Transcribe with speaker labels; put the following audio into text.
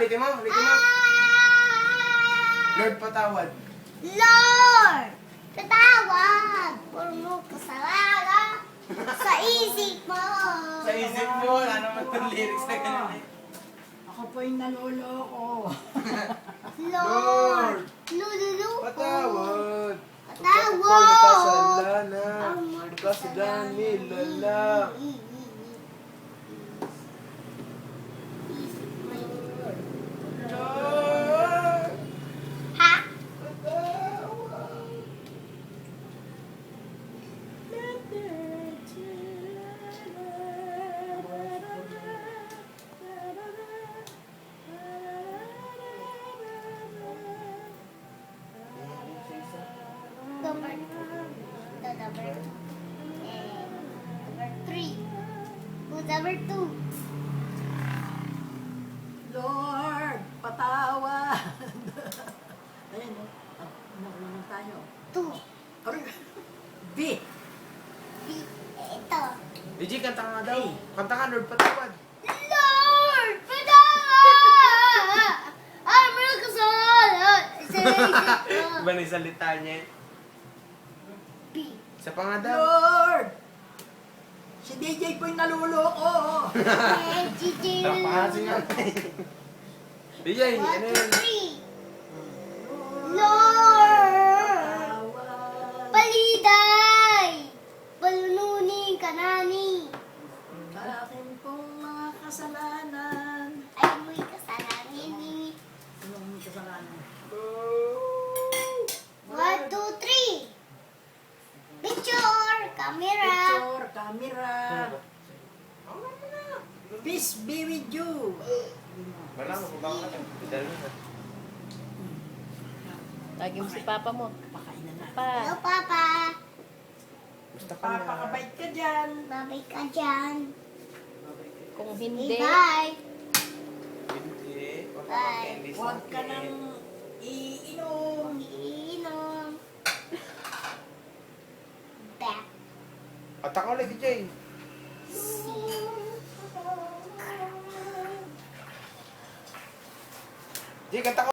Speaker 1: ulitin mo. Lord, patawad.
Speaker 2: Lord, patawad. Puro mo kasalanan sa isip mo.
Speaker 1: Sa isip mo, wala naman itong lyrics na ganun eh.
Speaker 3: Ako po yung naloloko.
Speaker 2: Lord, lululuko.
Speaker 1: Patawad.
Speaker 2: Patawad.
Speaker 1: Kasalanan. Kasalanan nilala. Lord,
Speaker 2: Ha?
Speaker 1: patawad.
Speaker 2: Number 3. Who's number 2?
Speaker 3: Lord, patawad. Ayan, no? Nakulang tayo.
Speaker 2: 2.
Speaker 3: Aray. B.
Speaker 2: Ito.
Speaker 1: DJ, kanta ka nga daw. Kanta ka, Lord, patawad.
Speaker 2: Lord, patawad. Ang mga kasalanan sa isip mo.
Speaker 1: Iba na yung salita niya eh.
Speaker 2: B.
Speaker 1: Isa pa nga daw.
Speaker 3: Lord! Si DJ po yung naloloko.
Speaker 1: Tapasin nga. DJ, ano yun?
Speaker 2: 1, 2, 3. Lord,
Speaker 3: Patawad.
Speaker 2: paliday. Balununin ka nani.
Speaker 3: Sa akin pong mga kasalanan.
Speaker 2: Ay mo'y kasalanan ni.
Speaker 3: Anong may kasalanan?
Speaker 2: 1, 2, 3. Picture, camera.
Speaker 3: Picture, camera. Peace be with you.
Speaker 1: Wala mo, kung bakit natin. Dahil na.
Speaker 4: Lagi mo si papa mo.
Speaker 3: Pakainan na.
Speaker 2: Hello,
Speaker 4: Pa,
Speaker 2: Papa.
Speaker 1: Gusto ka na.
Speaker 3: Papakabait ka dyan.
Speaker 2: Babay ka dyan.
Speaker 4: kung
Speaker 2: Say
Speaker 4: hindi,
Speaker 2: bye.
Speaker 1: Hindi. Huwag ka
Speaker 2: Bye.
Speaker 1: mag-candy sa
Speaker 3: Huwag ka
Speaker 1: akin.
Speaker 3: nang iinom.
Speaker 2: Inom. Back.
Speaker 1: Kanta ka ulit, DJ.
Speaker 2: See.
Speaker 1: DJ, kanta ka.